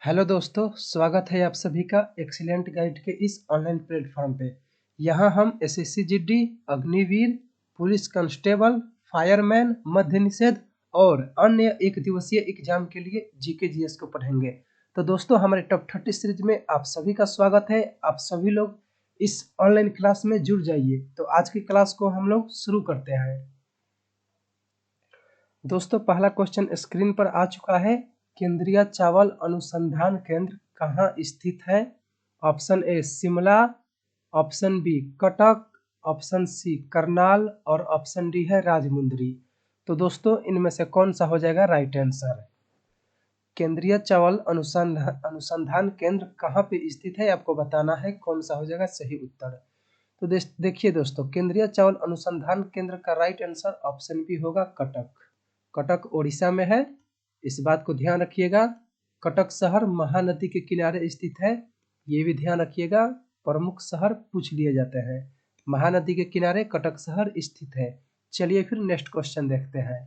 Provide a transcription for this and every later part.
Hello दोस्तों, स्वागत है आप सभी का एक्सीलेंट गाइड के इस ऑनलाइन प्लेटफॉर्म पे। यहाँ हम SSC GD, Agniveer, police constable, fireman, मद्य निषेध और अन्य एक दिवसीय एग्जाम के लिए जीके जीएस को पढ़ेंगे। तो दोस्तों, हमारे टॉप 30 सीरीज में आप सभी का स्वागत है। आप सभी लोग इस ऑनलाइन क्लास में जुड़ जाइए। तो आज की क्लास को हम लोग शुरू करते हैं। दोस्तों, पहला क्वेश्चन स्क्रीन पर आ चुका है। केंद्रीय चावल अनुसंधान केंद्र कहाँ स्थित है? Option A Shimla, option B Cuttack, option C Karnal और ऑप्शन डी है राजमुंदरी। तो दोस्तों, इनमें से कौन सा हो जाएगा राइट आंसर? केंद्रीय चावल अनुसंधान केंद्र कहाँ पे स्थित है, आपको बताना है कौन सा हो जाएगा सही उत्तर। तो देखिए दोस्तों, केंद्रीय चावल अनुसंधान केंद्र का राइट आंसर ऑप्शन बी होगा कटक। कटक उड़ीसा में है, इस बात को ध्यान रखिएगा। कटक शहर महानदी के किनारे स्थित है, ये भी ध्यान रखिएगा। प्रमुख शहर पूछ लिए जाते हैं। महानदी के किनारे कटक शहर स्थित है। चलिए फिर नेक्स्ट क्वेश्चन देखते हैं।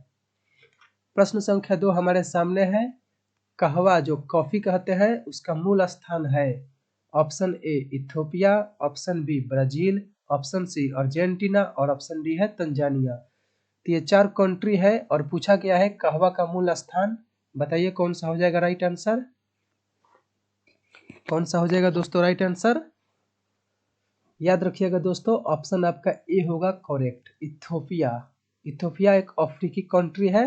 प्रश्न संख्या 2 हमारे सामने है। कहवा जो कॉफी कहते हैं उसका मूल स्थान है। Option A Ethiopia, option B Brazil, option C Argentina और ऑप्शन डी है तंजानिया। तो ये 4 कंट्री है और पूछा गया है कहवा का मूल स्थान। बताइए कौन सा हो जाएगा राइट आंसर? कौन सा हो जाएगा दोस्तों राइट आंसर? याद रखिएगा दोस्तों, ऑप्शन आपका ए होगा करेक्ट, इथियोपिया। इथियोपिया एक अफ्रीकी कंट्री है,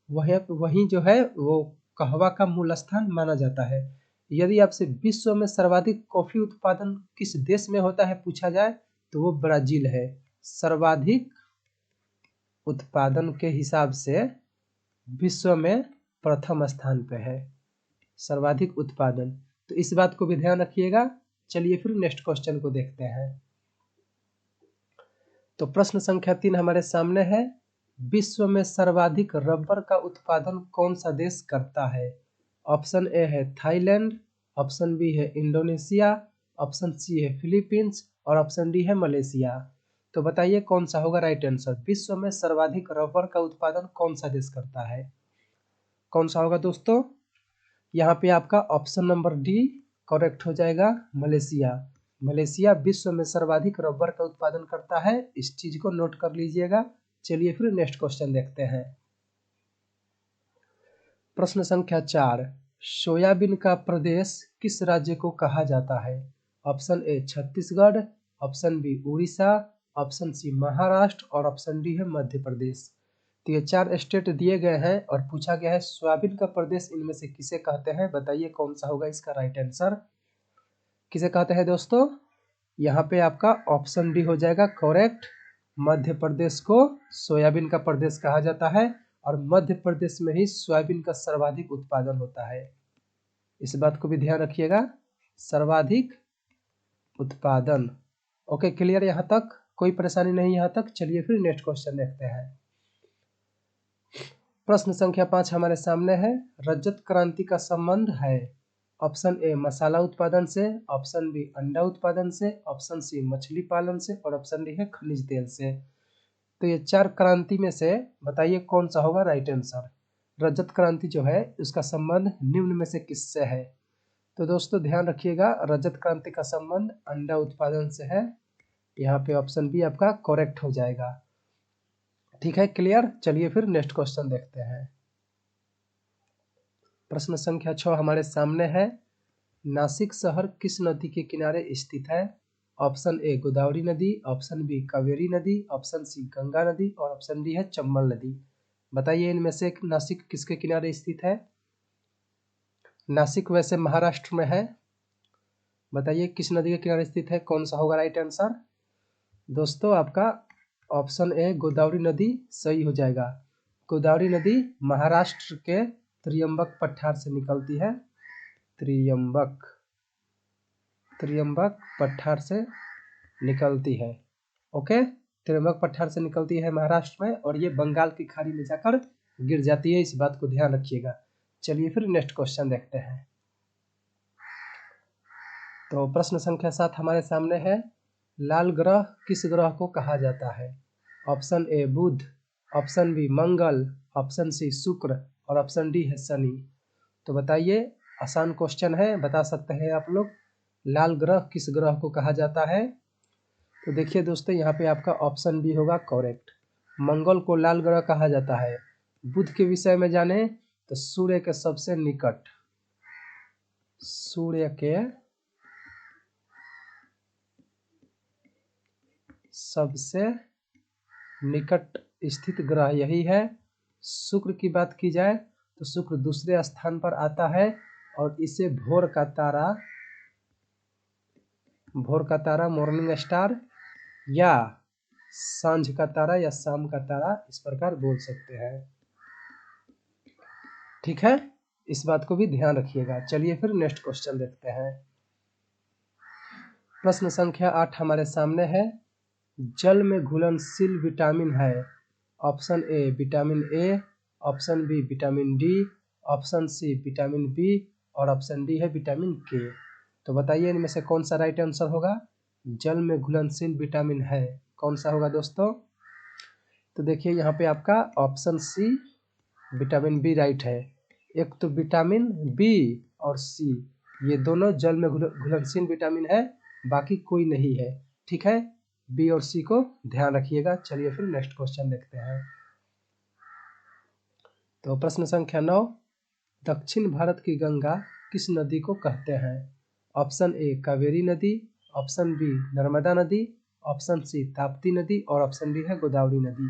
वहीं जो है वो कहवा का मूल स्थान माना जाता है। यदि आपसे विश्व में सर्वाधिक कॉफी उत्पादन किस देश में होता है पूछा जाए तो वो ब्राजील है। सर्वाधिक उत्पादन के हिसाब से विश्व में प्रथम स्थान पे है सर्वाधिक उत्पादन। तो इस बात को भी ध्यान रखिएगा। चलिए फिर नेक्स्ट क्वेश्चन को देखते हैं। तो प्रश्न संख्या 3 हमारे सामने है। विश्व में सर्वाधिक रबर का उत्पादन कौन सा देश करता है? ऑप्शन ए है थाईलैंड, ऑप्शन बी है इंडोनेशिया, ऑप्शन सी है फिलीपींस और ऑप्शन डी है मलेशिया। तो बताइए कौन सा होगा राइट आंसर? विश्व में सर्वाधिक रबर का उत्पादन कौन सा देश करता है? कौन सा होगा दोस्तों? यहाँ पे आपका ऑप्शन नंबर डी करेक्ट हो जाएगा, मलेशिया। मलेशिया विश्व में सर्वाधिक रबर का उत्पादन करता है, इस चीज को नोट कर लीजिएगा। चलिए फिर नेक्स्ट क्वेश्चन देखते हैं। प्रश्न संख्या 4, सोयाबीन का प्रदेश किस राज्य को कहा जाता है? Option A Chhattisgarh, option B Orissa, option C Maharashtra और ऑप्शन डी है मध्य प्रदेश। तो ये 4 स्टेट दिए गए हैं और पूछा गया है सोयाबीन का प्रदेश इनमें से किसे कहते हैं? बताइए कौन सा होगा इसका राइट आंसर? किसे कहते हैं दोस्तों? यहाँ पे आपका ऑप्शन डी हो जाएगा करेक्ट। मध्य प्रदेश को सोयाबीन का प्रदेश कहा जाता है और मध्य प्रदेश में ही सोयाबीन का सर्वाधिक उत्पादन होता है। इस बात को भी ध्यान रखिएगा, सर्वाधिक उत्पादन। ओके, क्लियर यहाँ तक? कोई परेशानी नहीं यहाँ तक? चलिए फिर नेक्स्ट क्वेश्चन देखते हैं। प्रश्न संख्या 5 हमारे सामने है। रजत क्रांति का संबंध है। ऑप्शन ए मसाला उत्पादन से, ऑप्शन बी अंडा उत्पादन से, ऑप्शन सी मछली पालन से और ऑप्शन डी है खनिज तेल से। तो ये 4 क्रांति में से बताइए कौन सा होगा राइट आंसर? रजत क्रांति जो है उसका संबंध निम्न में से किससे है? तो दोस्तों ध्यान रखिएगा, रजत क्रांति का संबंध अंडा उत्पादन से है। यहाँ पे ऑप्शन बी आपका करेक्ट हो जाएगा। ठीक है, क्लियर? चलिए फिर नेक्स्ट क्वेश्चन देखते हैं। प्रश्न संख्या 6 हमारे सामने है। नासिक शहर किस नदी के किनारे स्थित है? ऑप्शन ए गोदावरी नदी, ऑप्शन बी कावेरी नदी, ऑप्शन सी गंगा नदी और ऑप्शन डी है चंबल नदी। बताइए इनमें से नासिक किसके किनारे स्थित है? नासिक वैसे महाराष्ट्र में है। बताइए किस नदी के किनारे स्थित है? कौन सा होगा राइट आंसर? दोस्तों आपका ऑप्शन ए गोदावरी नदी सही हो जाएगा। गोदावरी नदी महाराष्ट्र के त्रियंबक पठार से निकलती है। त्रियंबक पठार से निकलती है। ओके, त्रियंबक पठार से निकलती है महाराष्ट्र में और ये बंगाल की खाड़ी में जाकर गिर जाती है, इस बात को ध्यान रखिएगा। चलिए फिर नेक्स्ट क्वेश्चन देखते हैं। तो प्रश्न संख्या 7 हमारे सामने है। लाल ग्रह किस ग्रह को कहा जाता है? Option A Budh, option B Mangal, option C Shukra और ऑप्शन डी है शनि। तो बताइए आसान क्वेश्चन है, बता सकते हैं आप लोग। लाल ग्रह किस ग्रह को कहा जाता है? तो देखिए दोस्तों, यहाँ पे आपका ऑप्शन बी होगा करेक्ट। मंगल को लाल ग्रह कहा जाता है। बुध के विषय में जाने तो सूर्य के सबसे निकट, सूर्य के सबसे निकट स्थित ग्रह यही है। शुक्र की बात की जाए तो शुक्र दूसरे स्थान पर आता है और इसे भोर का तारा मॉर्निंग स्टार या सांझ का तारा या शाम का तारा इस प्रकार बोल सकते हैं। ठीक है, इस बात को भी ध्यान रखिएगा। चलिए फिर नेक्स्ट क्वेश्चन देखते हैं। प्रश्न संख्या 8 हमारे सामने है। जल में घुलनशील विटामिन है। Option A vitamin A, option B vitamin D, option C vitamin B और ऑप्शन डी है विटामिन के। तो बताइए इनमें से कौन सा राइट आंसर होगा? जल में घुलनशील विटामिन है, कौन सा होगा दोस्तों? तो देखिए यहाँ पे आपका option C vitamin B right है। एक तो विटामिन बी और सी, ये दोनों जल में घुलनशील विटामिन है, बाकी कोई नहीं है। ठीक है, बी और सी को ध्यान रखिएगा। चलिए फिर नेक्स्ट क्वेश्चन देखते हैं। तो प्रश्न संख्या 9, दक्षिण भारत की गंगा किस नदी को कहते हैं? ऑप्शन ए कावेरी नदी, ऑप्शन बी नर्मदा नदी, ऑप्शन सी ताप्ती नदी और ऑप्शन डी है गोदावरी नदी।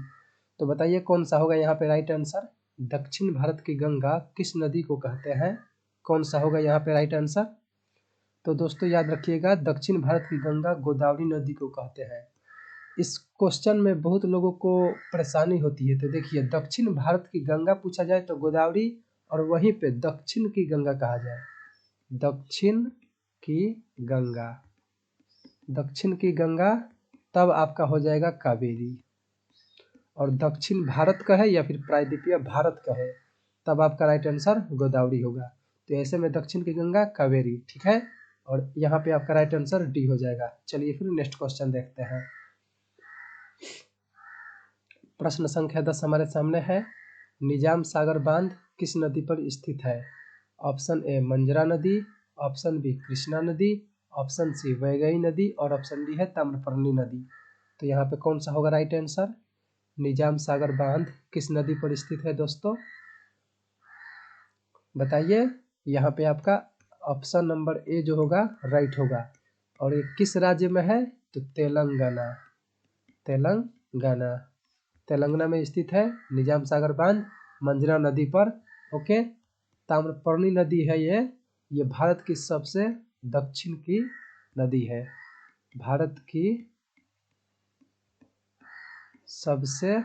तो बताइए कौन सा होगा यहाँ पे राइट आंसर? दक्षिण भारत की गंगा किस नदी को कहते हैं, कौन सा होगा यहाँ पे राइट आंसर? तो दोस्तों याद रखिएगा, दक्षिण भारत की गंगा गोदावरी नदी को कहते हैं। इस क्वेश्चन में बहुत लोगों को परेशानी होती है। तो देखिए, दक्षिण भारत की गंगा पूछा जाए तो गोदावरी, और वहीं पे दक्षिण की गंगा कहा जाए, दक्षिण की गंगा, दक्षिण की गंगा, तब आपका हो जाएगा कावेरी। और दक्षिण भारत का है या फिर प्रायद्वीपीय भारत का है, तब आपका राइट आंसर गोदावरी होगा। तो ऐसे में दक्षिण की गंगा कावेरी। ठीक है, और यहाँ पे आपका राइट आंसर डी हो जाएगा। चलिए फिर नेक्स्ट क्वेश्चन देखते हैं। प्रश्न संख्या 10 हमारे सामने है। निजाम सागर बांध किस नदी पर स्थित है? ऑप्शन ए मंजरा नदी, ऑप्शन बी कृष्णा नदी, ऑप्शन सी वैगई नदी और ऑप्शन डी है ताम्रपर्णी नदी। तो यहाँ पे कौन सा होगा राइट आंसर? निजाम सागर बांध किस नदी पर स्थित है दोस्तों, बताइए। यहाँ पे आपका ऑप्शन नंबर ए जो होगा राइट होगा। और ये किस राज्य में है? तो तेलंगाना, तेलंगाना, तेलंगाना में स्थित है निजाम सागर बांध, मंजरा नदी पर। ओके, ताम्रपर्णी नदी है ये भारत की सबसे दक्षिण की नदी है, भारत की सबसे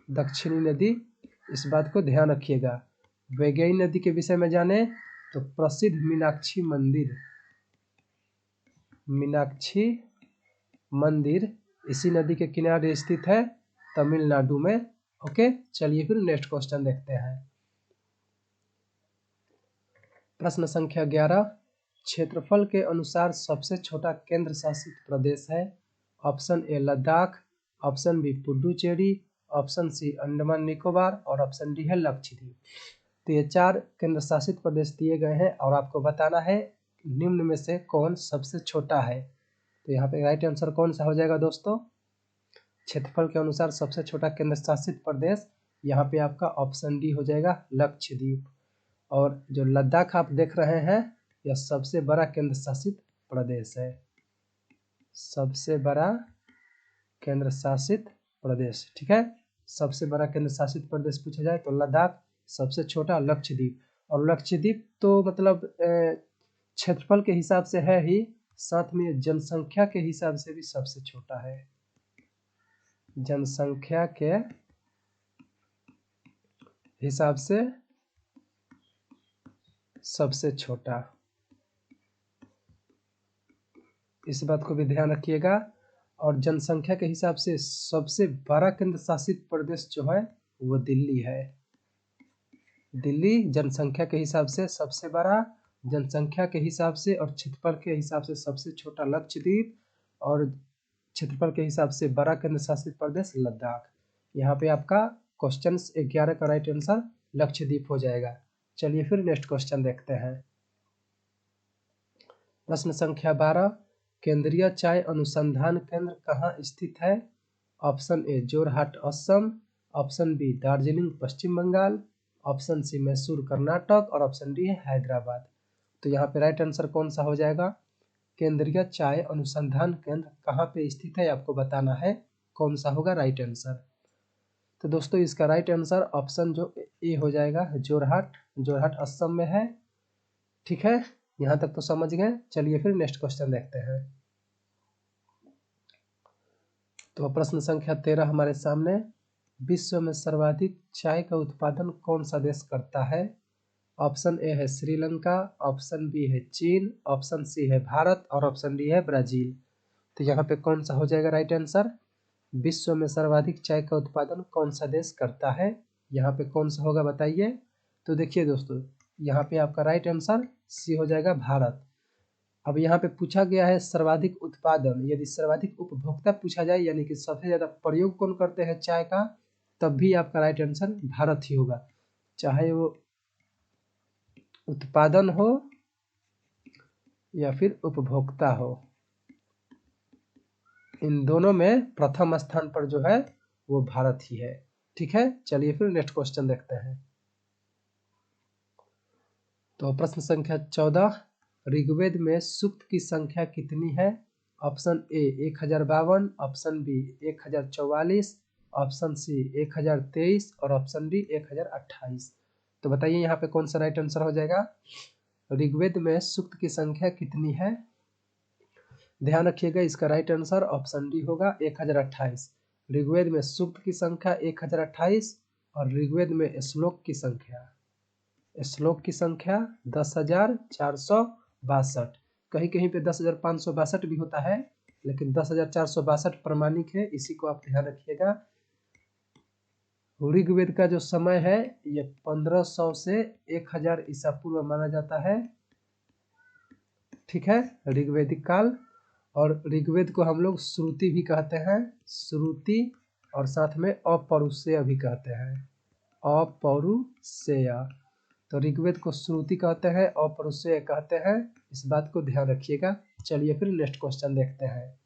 दक्षिणी नदी, इस बात को ध्यान रखिएगा। वैगई नदी के विषय में जाने तो प्रसिद्ध मीनाक्षी मंदिर इसी नदी के किनारे स्थित है, तमिलनाडु में। ओके, चलिए फिर नेक्स्ट क्वेश्चन देखते हैं। प्रश्न संख्या 11, क्षेत्रफल के अनुसार सबसे छोटा केंद्र शासित प्रदेश है। Option A Ladakh, option B Puducherry, option C Andaman Nicobar और ऑप्शन डी है लक्षद्वीप। तो ये 4 केंद्र शासित प्रदेश दिए गए हैं और आपको बताना है निम्न में से कौन सबसे छोटा है। तो यहाँ पे राइट आंसर कौन सा हो जाएगा दोस्तों? क्षेत्रफल के अनुसार सबसे छोटा केंद्र शासित प्रदेश, यहाँ पे आपका ऑप्शन डी हो जाएगा लक्षद्वीप। और जो लद्दाख आप देख रहे हैं, यह सबसे बड़ा केंद्र शासित प्रदेश है, सबसे बड़ा केंद्र शासित प्रदेश। ठीक है, सबसे बड़ा केंद्र शासित प्रदेश पूछा जाए तो लद्दाख, सबसे छोटा लक्षद्वीप। और लक्षद्वीप तो मतलब क्षेत्रफल के हिसाब से है ही, साथ में जनसंख्या के हिसाब से भी सबसे छोटा है, जनसंख्या के हिसाब से सबसे छोटा, इस बात को भी ध्यान रखिएगा। और जनसंख्या के हिसाब से सबसे बड़ा केंद्र शासित प्रदेश जो है वो दिल्ली है, दिल्ली जनसंख्या के हिसाब से सबसे बड़ा, जनसंख्या के हिसाब से और क्षेत्रफल के हिसाब से सबसे छोटा लक्षद्वीप, और क्षेत्रफल के हिसाब से बड़ा केंद्र शासित प्रदेश लद्दाख। यहाँ पे आपका क्वेश्चन 11 का राइट आंसर लक्षद्वीप हो जाएगा। चलिए फिर नेक्स्ट क्वेश्चन देखते हैं। प्रश्न संख्या 12, केंद्रीय चाय अनुसंधान केंद्र कहाँ स्थित है? Option A Jorhat Assam, option B Darjeeling Paschim Bengal, option C Mysore Karnataka और ऑप्शन डी है हैदराबाद। तो यहाँ पे राइट आंसर कौन सा हो जाएगा? केंद्रीय चाय अनुसंधान केंद्र कहाँ पे स्थित है आपको बताना है, कौन सा होगा राइट आंसर। तो दोस्तों इसका राइट आंसर ऑप्शन जो ए हो जाएगा, जोरहाट असम में है। ठीक है, यहाँ तक तो समझ गए। चलिए फिर नेक्स्ट क्वेश्चन देखते हैं। तो प्रश्न संख्या 13 हमारे सामने, विश्व में सर्वाधिक चाय का उत्पादन कौन सा देश करता है? ऑप्शन ए है श्रीलंका, ऑप्शन बी है चीन, ऑप्शन सी है भारत और ऑप्शन डी है ब्राजील। तो यहाँ पे कौन सा हो जाएगा राइट आंसर? विश्व में सर्वाधिक चाय का उत्पादन कौन सा देश करता है, यहाँ पे कौन सा होगा बताइए। तो देखिए दोस्तों, यहाँ पे आपका राइट आंसर सी हो जाएगा भारत। अब यहाँ पे पूछा गया है सर्वाधिक उत्पादन, यदि सर्वाधिक उपभोक्ता पूछा जाए यानी कि सबसे ज्यादा प्रयोग कौन करते हैं चाय का, तब भी आपका राइट आंसर भारत ही होगा। चाहे वो उत्पादन हो या फिर उपभोक्ता हो, इन दोनों में प्रथम स्थान पर जो है वो भारत ही है। ठीक है, चलिए फिर नेक्स्ट क्वेश्चन देखते हैं। तो प्रश्न संख्या 14, ऋग्वेद में सूक्त की संख्या कितनी है? Option A 1052, option B 1044, option C 1023 और ऑप्शन डी 1028। तो बताइए यहाँ पे कौन सा राइट आंसर हो जाएगा? ऋग्वेद में सूक्त की संख्या कितनी है? ध्यान रखिएगा, इसका राइट आंसर ऑप्शन डी होगा 1028। ऋग्वेद में सूक्त की संख्या 1028 और ऋग्वेद में श्लोक की संख्या 10,462। कहीं कहीं पे 10,562 भी होता है, लेकिन 10,462 प्रमाणिक है, इसी को आप ध्यान रखिएगा। ऋग्वेद का जो समय है ये 1500 से 1000 ईसा पूर्व माना जाता है। ठीक है, ऋग्वेदिक काल। और ऋग्वेद को हम लोग श्रुति भी कहते हैं, श्रुति, और साथ में अपौरुषेय भी कहते हैं, अपौरुषेय। तो ऋग्वेद को श्रुति कहते हैं, अपौरुषेय कहते हैं, इस बात को ध्यान रखिएगा। चलिए फिर नेक्स्ट क्वेश्चन देखते हैं।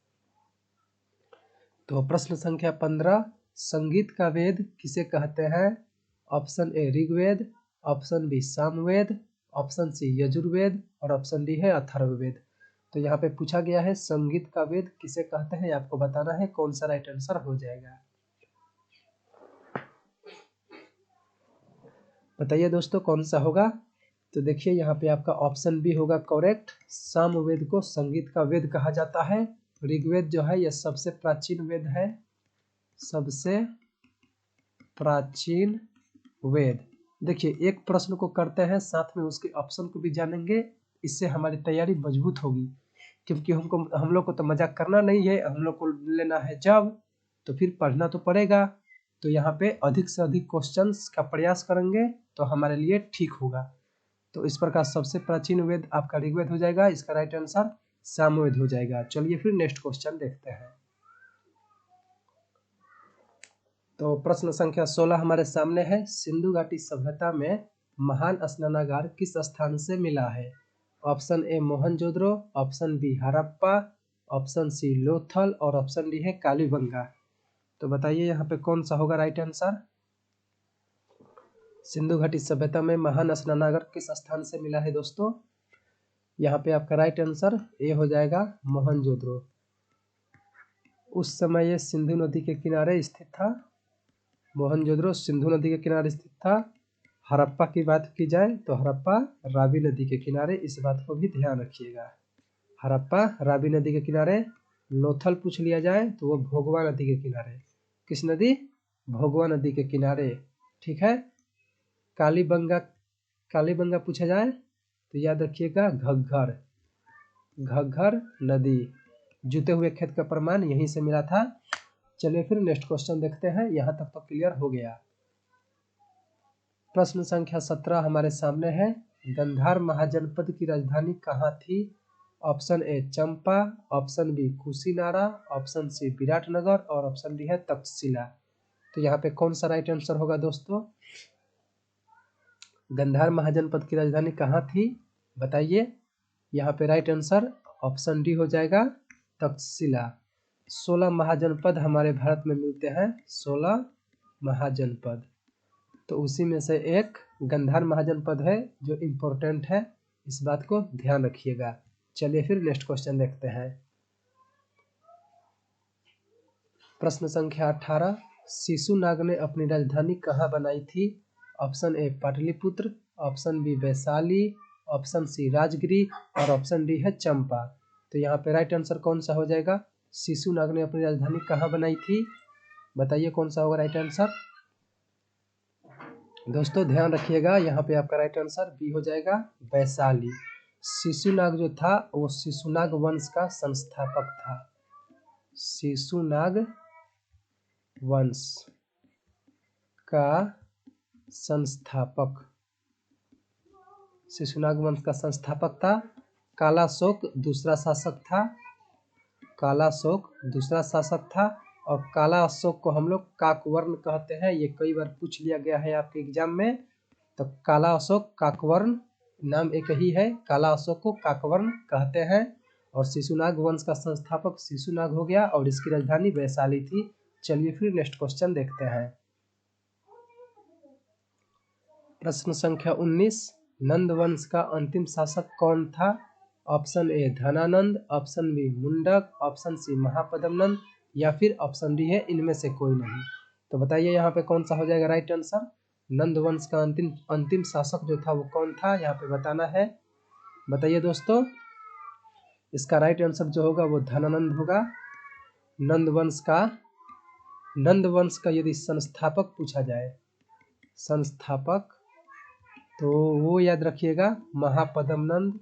तो प्रश्न संख्या 15, संगीत का वेद किसे कहते हैं? Option A Rigveda, option B Samaveda, option C Yajurveda और ऑप्शन डी है अथर्ववेद। तो यहाँ पे पूछा गया है संगीत का वेद किसे कहते हैं, आपको बताना है, कौन सा राइट आंसर हो जाएगा। बताइए दोस्तों कौन सा होगा। तो देखिए यहाँ पे आपका ऑप्शन बी होगा करेक्ट, सामवेद को संगीत का वेद कहा जाता है। ऋग्वेद जो है यह सबसे प्राचीन वेद है, सबसे प्राचीन वेद। देखिए एक प्रश्न को करते हैं, साथ में उसके ऑप्शन को भी जानेंगे, इससे हमारी तैयारी मजबूत होगी, क्योंकि हम लोग को तो मजाक करना नहीं है, हम लोग को लेना है जॉब, तो फिर पढ़ना तो पड़ेगा। तो यहाँ पे अधिक से अधिक क्वेश्चंस का प्रयास करेंगे तो हमारे लिए ठीक होगा। तो इस प्रकार सबसे प्राचीन वेद आपका ऋग्वेद हो जाएगा, इसका राइट आंसर सामवेद हो जाएगा। चलिए फिर नेक्स्ट क्वेश्चन देखते हैं। तो प्रश्न संख्या 16 हमारे सामने है, सिंधु घाटी सभ्यता में महान स्नानागार किस स्थान से मिला है? Option A Mohenjodaro, option B Harappa, option C Lothal और ऑप्शन डी है कालीबंगा। तो बताइए यहाँ पे कौन सा होगा राइट आंसर। सिंधु घाटी सभ्यता में महान स्नानागार किस स्थान से मिला है दोस्तों? यहाँ पे आपका राइट आंसर ए हो जाएगा मोहनजोदड़ो। उस समय ये सिंधु नदी के किनारे स्थित था, मोहनजोदड़ो सिंधु नदी के किनारे स्थित था। हड़प्पा की बात की जाए तो हड़प्पा रावी नदी के किनारे, इस बात को भी ध्यान रखिएगा, हड़प्पा रावी नदी के किनारे। लोथल पूछ लिया जाए तो वो भोगवा नदी के किनारे, किस नदी? भोगवा नदी के किनारे। ठीक है, कालीबंगा पूछा जाए तो याद रखिएगा घग्घर नदी, जूते हुए खेत का प्रमाण यहीं से मिला था। चलिए फिर नेक्स्ट क्वेश्चन देखते हैं, यहाँ तक तो क्लियर हो गया। प्रश्न संख्या 17 हमारे सामने है, गंधार महाजनपद की राजधानी कहाँ थी? Option A Champa, option B Kushinara, option C Viratnagar और ऑप्शन डी है तक्षशिला। तो यहाँ पे कौन सा राइट आंसर होगा दोस्तों? गांधार महाजनपद की राजधानी कहाँ थी, बताइए। यहाँ पे राइट आंसर ऑप्शन डी हो जाएगा, तक्षशिला। 16 महाजनपद हमारे भारत में मिलते हैं, 16 महाजनपद, तो उसी में से एक गांधार महाजनपद है जो इम्पोर्टेंट है, इस बात को ध्यान रखिएगा। चलिए फिर नेक्स्ट क्वेश्चन देखते हैं। प्रश्न संख्या 18, शिशुनाग ने अपनी राजधानी कहाँ बनाई थी? Option A Pataliputra, option B Vaishali, option C Rajgriha और ऑप्शन डी है चंपा। तो यहाँ पे राइट आंसर कौन सा हो जाएगा? शिशुनाग ने अपनी राजधानी कहाँ बनाई थी, बताइए कौन सा होगा राइट आंसर। दोस्तों ध्यान रखिएगा, यहाँ पे आपका राइट आंसर बी हो जाएगा, वैशाली। शिशुनाग जो था वो शिशुनाग वंश का संस्थापक था, शिशुनाग वंश का संस्थापक, शिशुनाग वंश का संस्थापक था। कालाशोक दूसरा शासक था, कालाशोक दूसरा शासक था, और काला अशोक को हम लोग काकवर्ण कहते हैं, ये कई बार पूछ लिया गया है आपके एग्जाम में। तो काला अशोक काकवर्ण नाम एक ही है, काला अशोक को काकवर्ण कहते हैं। और शिशुनाग वंश का संस्थापक शिशुनाग हो गया और इसकी राजधानी वैशाली थी। चलिए फिर नेक्स्ट क्वेश्चन देखते हैं। प्रश्न संख्या 19, नंद वंश का अंतिम शासक कौन था? Option A Dhanananda, option B Mundak, option C Mahapadmananda या फिर ऑप्शन डी है इनमें से कोई नहीं। तो बताइए यहाँ पे कौन सा हो जाएगा राइट आंसर। नंद वंश का अंतिम शासक जो था वो कौन था, यहाँ पे बताना है। बताइए दोस्तों, इसका राइट आंसर जो होगा वो धनानंद होगा। नंद वंश का यदि संस्थापक पूछा जाए, संस्थापक, तो वो याद रखिएगा महापद्मनंद।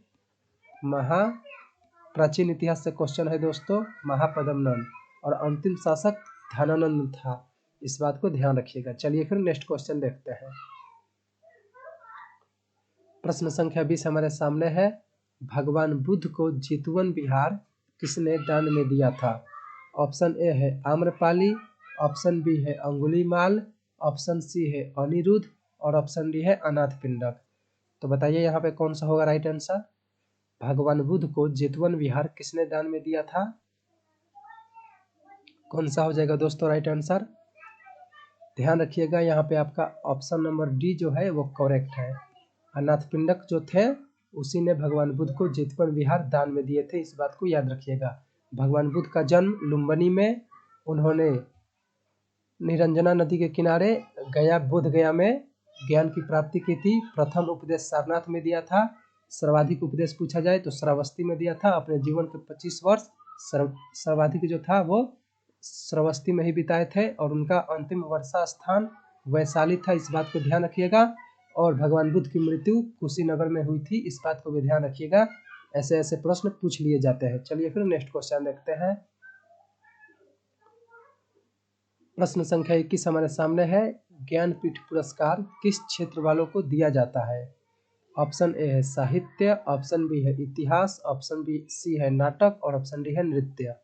प्राचीन इतिहास से क्वेश्चन है दोस्तों, महापद्मनंद, और अंतिम शासक धनानंद था, इस बात को ध्यान रखिएगा। चलिए फिर नेक्स्ट क्वेश्चन देखते हैं। प्रश्न संख्या 20 हमारे सामने है, भगवान बुद्ध को जेतवन विहार किसने दान में दिया था? ऑप्शन ए है आम्रपाली, ऑप्शन बी है अंगुलीमाल, ऑप्शन सी है अनिरुद्ध और ऑप्शन डी है अनाथपिंडक। तो बताइए यहाँ पे कौन सा होगा राइट आंसर। भगवान बुद्ध को जेतवन विहार किसने दान में दिया था, कौन सा हो जाएगा दोस्तों राइट आंसर। ध्यान रखिएगा, यहाँ पे आपका ऑप्शन नंबर डी जो है वो करेक्ट है। अनाथपिंडक जो थे उसी ने भगवान बुद्ध को जेतवन विहार दान में दिए थे, इस बात को याद रखिएगा। भगवान बुद्ध का जन्म लुम्बिनी में, उन्होंने निरंजना नदी के किनारे बोध गया में ज्ञान की प्राप्ति की थी। प्रथम उपदेश सारनाथ में दिया था। सर्वाधिक उपदेश पूछा जाए तो श्रावस्ती में दिया था। अपने जीवन के 25 वर्ष सर्वाधिक जो था वो श्रावस्ती में ही बिताए थे, और उनका अंतिम वर्षा स्थान वैशाली था, इस बात को ध्यान रखिएगा। और भगवान बुद्ध की मृत्यु कुशीनगर में हुई थी, इस बात को भी ध्यान रखिएगा। ऐसे ऐसे प्रश्न पूछ लिए जाते हैं। चलिए फिर नेक्स्ट क्वेश्चन देखते हैं। प्रश्न संख्या 21 हमारे सामने है, ज्ञानपीठ पुरस्कार किस क्षेत्र वालों को दिया जाता है? ऑप्शन ए है साहित्य, ऑप्शन बी है इतिहास, ऑप्शन बी सी है नाटक और ऑप्शन डी है नृत्य।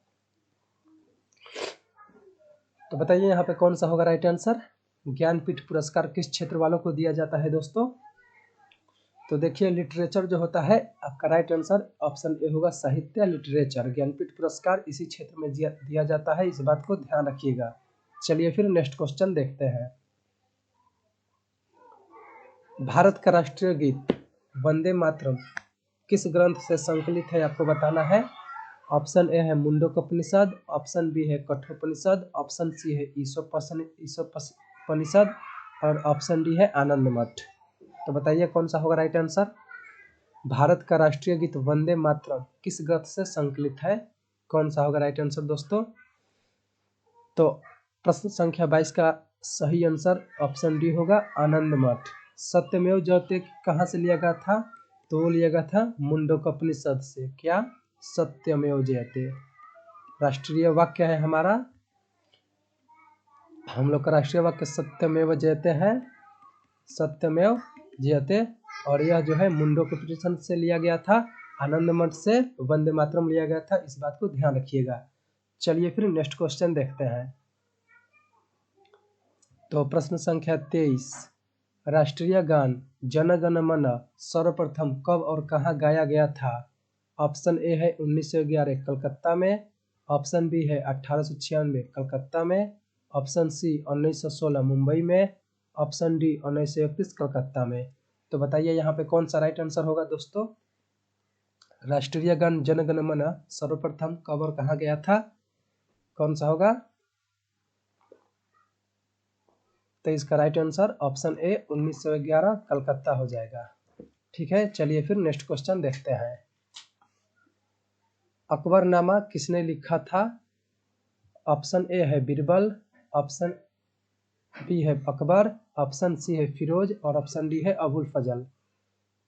तो बताइए यहाँ पे कौन सा होगा राइट आंसर। ज्ञानपीठ पुरस्कार किस क्षेत्र वालों को दिया जाता है दोस्तों? तो देखिए, लिटरेचर जो होता है आपका राइट आंसर ऑप्शन ए होगा, साहित्य लिटरेचर। ज्ञानपीठ पुरस्कार इसी क्षेत्र में दिया जाता है, इस बात को ध्यान रखिएगा। चलिए फिर नेक्स्ट क्वेश्चन देखते हैं। भारत का राष्ट्रीय गीत वंदे मातरम किस ग्रंथ से संकलित है, आपको बताना है। ऑप्शन ए है मुंडकोपनिषद, ऑप्शन बी है कठोपनिषद, ऑप्शन सी है ईशोपनिषद और ऑप्शन डी है आनंद मठ। तो बताइए कौन सा होगा राइट आंसर। भारत का राष्ट्रीय गीत वंदे मातरम किस ग्रंथ से संकलित है, कौन सा होगा राइट आंसर दोस्तों। तो प्रश्न संख्या 22 का सही आंसर ऑप्शन डी होगा, आनंद मठ। सत्यमेव जयते कहाँ से लिया गया था, तो वो लिया गया था मुंडकोपनिषद से। क्या, सत्यमेव जयते। राष्ट्रीय वाक्य है हमारा, हम लोग का राष्ट्रीय वाक्य सत्यमेव जयते है, सत्यमेव जयते। और यह जो है मुंडकोपनिषद से लिया गया था, आनंद मठ से वंदे मातरम लिया गया था, इस बात को ध्यान रखिएगा। चलिए फिर नेक्स्ट क्वेश्चन देखते हैं। तो प्रश्न संख्या 23, राष्ट्रीय गान जन गण मन सर्वप्रथम कब और कहाँ गाया गया था? ऑप्शन ए है 1911 कलकत्ता में, ऑप्शन बी है 1896 कलकत्ता में, ऑप्शन सी 1916 मुंबई में, ऑप्शन डी 1931 कलकत्ता में। तो बताइए यहाँ पे कौन सा राइट आंसर होगा दोस्तों? राष्ट्रीय गान जन गण मन सर्वप्रथम कब और कहाँ गया था? कौन सा होगा? तो इसका right answer option A 1911 Calcutta हो जाएगा। ठीक है, चलिए फिर नेक्स्ट क्वेश्चन देखते हैं। अकबरनामा किसने लिखा था? ऑप्शन ए है बीरबल, ऑप्शन बी है अकबर, ऑप्शन सी है फिरोज और ऑप्शन डी है अबुल फजल।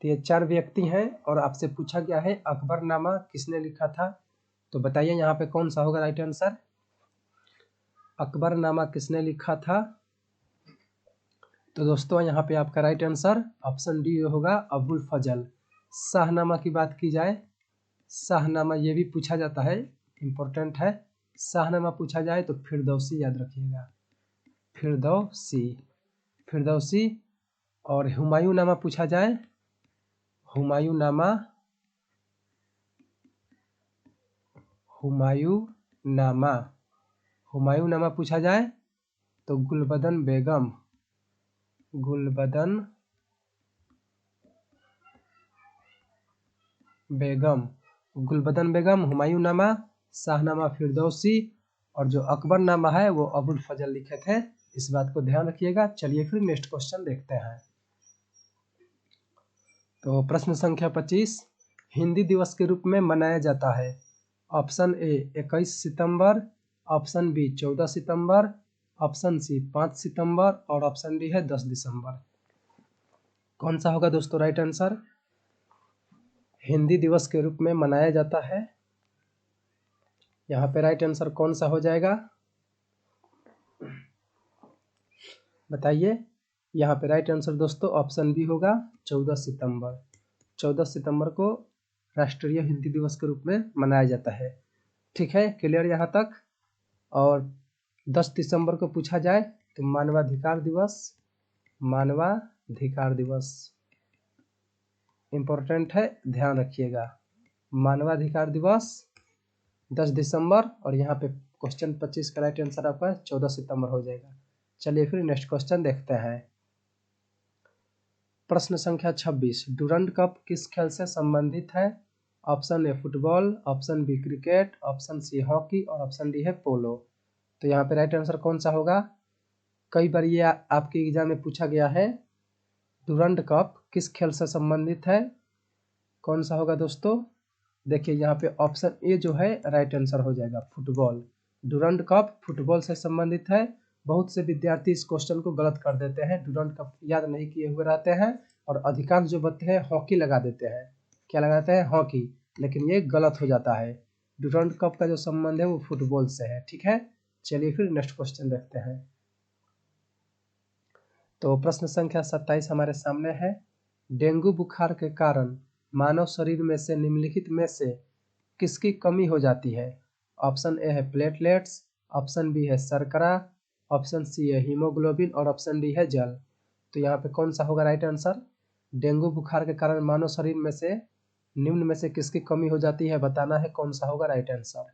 तो ये 4 व्यक्ति हैं और आपसे पूछा गया है अकबरनामा किसने लिखा था। तो बताइए यहाँ पे कौन सा होगा राइट आंसर? अकबरनामा किसने लिखा था? तो दोस्तों यहाँ पे आपका राइट आंसर ऑप्शन डी होगा अबुल फजल। शाहनामा की बात की जाए, शाहनामा ये भी पूछा जाता है, इम्पोर्टेंट है। शाहनामा पूछा जाए तो फिरदौसी याद रखिएगा, फिरदौसी, फिरदौसी। और हुमायूं नामा पूछा जाए, हुमायूं नामा, हुमायूं नामा, हुमायूं नामा पूछा जाए तो गुलबदन बेगम, गुलबदन बेगम, गुलबदन बेगम, हुमायूं नामा, शाहनामा फिरदौसी और जो अकबरनामा है वो अबुल फजल लिखे थे। इस बात को ध्यान रखिएगा। चलिए फिर नेक्स्ट क्वेश्चन देखते हैं। तो प्रश्न संख्या 25 हिंदी दिवस के रूप में मनाया जाता है। ऑप्शन ए 21 सितंबर, ऑप्शन बी 14 सितंबर, ऑप्शन सी 5 सितंबर और ऑप्शन डी है 10 दिसंबर। कौन सा होगा दोस्तों राइट आंसर? हिंदी दिवस के रूप में मनाया जाता है, यहाँ पे राइट आंसर कौन सा हो जाएगा बताइए? यहाँ पे राइट आंसर दोस्तों ऑप्शन बी होगा 14 सितंबर। 14 सितंबर को राष्ट्रीय हिंदी दिवस के रूप में मनाया जाता है। ठीक है, क्लियर यहाँ तक। और 10 दिसंबर को पूछा जाए तो मानवाधिकार दिवस, मानवाधिकार दिवस इम्पोर्टेंट है, ध्यान रखिएगा। मानवाधिकार दिवस 10 दिसंबर और यहाँ पे क्वेश्चन 25 का राइट आंसर आपका 14 सितंबर हो जाएगा। चलिए फिर नेक्स्ट क्वेश्चन देखते हैं। प्रश्न संख्या 26 डूरंड कप किस खेल से संबंधित है? Option A football, option B cricket, option C hockey और ऑप्शन डी है पोलो। तो यहाँ पे राइट आंसर कौन सा होगा? कई बार ये आपके एग्जाम में पूछा गया है, डूरंड कप किस खेल से संबंधित है? कौन सा होगा दोस्तों? देखिए यहाँ पे ऑप्शन ए जो है राइट आंसर हो जाएगा फुटबॉल। डूरंड कप फुटबॉल से संबंधित है। बहुत से विद्यार्थी इस क्वेश्चन को गलत कर देते हैं, डूरंड कप याद नहीं किए हुए रहते हैं और अधिकांश जो बच्चे हैं हॉकी लगा देते हैं। क्या लगाते हैं? हॉकी। लेकिन ये गलत हो जाता है। डूरंड कप का जो संबंध है वो फुटबॉल से है। ठीक है, चलिए फिर नेक्स्ट क्वेश्चन देखते हैं। तो प्रश्न संख्या 27 हमारे सामने है। डेंगू बुखार के कारण मानव शरीर में से निम्नलिखित में से किसकी कमी हो जाती है? ऑप्शन ए है प्लेटलेट्स, ऑप्शन बी है शर्करा, ऑप्शन सी है हीमोग्लोबिन और ऑप्शन डी है जल। तो यहाँ पे कौन सा होगा राइट आंसर? डेंगू बुखार के कारण मानव शरीर में से निम्न में से किसकी कमी हो जाती है, बताना है कौन सा होगा राइट आंसर।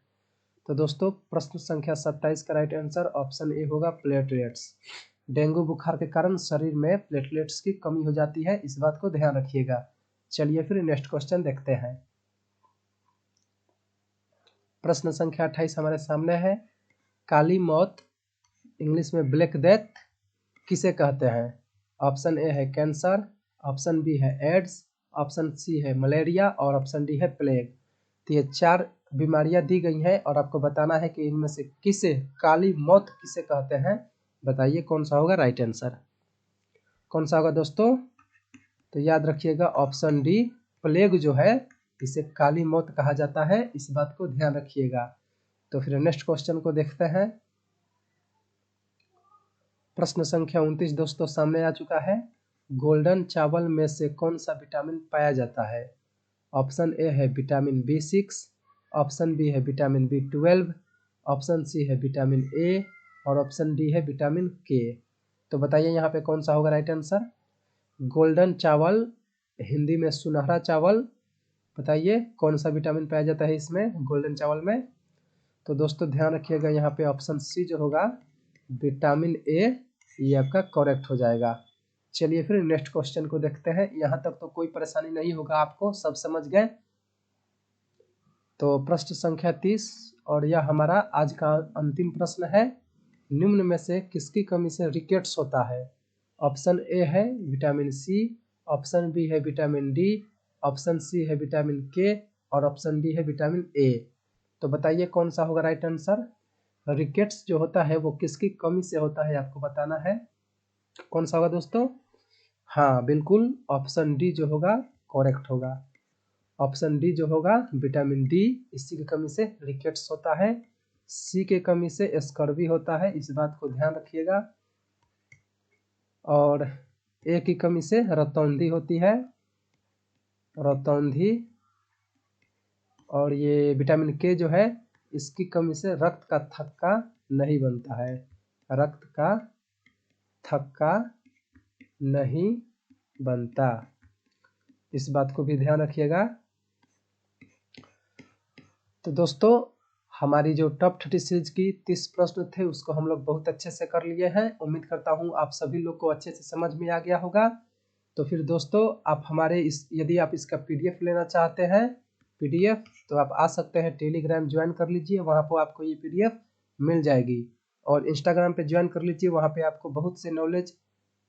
तो दोस्तों प्रश्न संख्या 27 का राइट आंसर ऑप्शन ए होगा प्लेटलेट्स। डेंगू बुखार के कारण शरीर में प्लेटलेट्स की कमी हो जाती है, इस बात को ध्यान रखिएगा। चलिए फिर नेक्स्ट क्वेश्चन देखते हैं। प्रश्न संख्या 28 हमारे सामने है। काली मौत इंग्लिश में ब्लैक डेथ किसे कहते हैं? ऑप्शन ए है कैंसर, ऑप्शन बी है एड्स, ऑप्शन सी है मलेरिया और ऑप्शन डी है प्लेग। तो ये 4 बीमारियां दी गई हैं और आपको बताना है कि इनमें से किसे काली मौत किसे कहते हैं। बताइए कौन सा होगा राइट आंसर? कौन सा होगा दोस्तों? तो याद रखिएगा ऑप्शन डी प्लेग जो है इसे काली मौत कहा जाता है, इस बात को ध्यान रखिएगा। तो फिर नेक्स्ट क्वेश्चन को देखते हैं। प्रश्न संख्या 29 दोस्तों सामने आ चुका है। गोल्डन चावल में से कौन सा विटामिन पाया जाता है? ऑप्शन ए है विटामिन B6, ऑप्शन बी है विटामिन B12, ऑप्शन सी है विटामिन ए और ऑप्शन डी है विटामिन के। तो बताइए यहाँ पे कौन सा होगा राइट आंसर? गोल्डन चावल, हिंदी में सुनहरा चावल, बताइए कौन सा विटामिन पाया जाता है इसमें, गोल्डन चावल में। तो दोस्तों ध्यान रखिएगा, यहाँ पे ऑप्शन सी जो होगा विटामिन ए, ये आपका करेक्ट हो जाएगा। चलिए फिर नेक्स्ट क्वेश्चन को देखते हैं। यहाँ तक तो कोई परेशानी नहीं होगा आपको, सब समझ गए। तो प्रश्न संख्या 30 और यह हमारा आज का अंतिम प्रश्न है। निम्न में से किसकी कमी से रिकेट्स होता है? ऑप्शन ए है विटामिन सी, ऑप्शन बी है विटामिन डी, ऑप्शन सी है विटामिन के और ऑप्शन डी है विटामिन ए। तो बताइए कौन सा होगा राइट आंसर। रिकेट्स जो होता है वो किसकी कमी से होता है, आपको बताना है। कौन सा होगा दोस्तों? हाँ बिल्कुल, ऑप्शन डी जो होगा करेक्ट होगा। ऑप्शन डी जो होगा विटामिन डी, इसी की कमी से रिकेट्स होता है। सी के कमी से स्कर्वी होता है, इस बात को ध्यान रखिएगा। और ए की कमी से रतौंधी होती है, रतौंधी। और ये विटामिन के जो है इसकी कमी से रक्त का थक्का नहीं बनता है, रक्त का थक्का नहीं बनता, इस बात को भी ध्यान रखिएगा। तो दोस्तों हमारी जो टॉप 30 सीरीज की 30 प्रश्न थे उसको हम लोग बहुत अच्छे से कर लिए हैं। उम्मीद करता हूँ आप सभी लोग को अच्छे से समझ में आ गया होगा। तो फिर दोस्तों आप हमारे यदि आप इसका पीडीएफ लेना चाहते हैं, पीडीएफ, तो आप आ सकते हैं, टेलीग्राम ज्वाइन कर लीजिए, वहाँ पर आपको ये पीडीएफ मिल जाएगी। और इंस्टाग्राम पे ज्वाइन कर लीजिए, वहाँ पे आपको बहुत से नॉलेज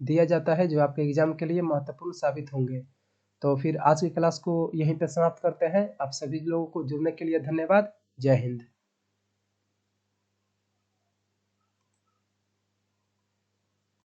दिया जाता है जो आपके एग्जाम के लिए महत्वपूर्ण साबित होंगे। तो फिर आज की क्लास को यहीं पे समाप्त करते हैं। आप सभी लोगों को जुड़ने के लिए धन्यवाद। जय हिंद।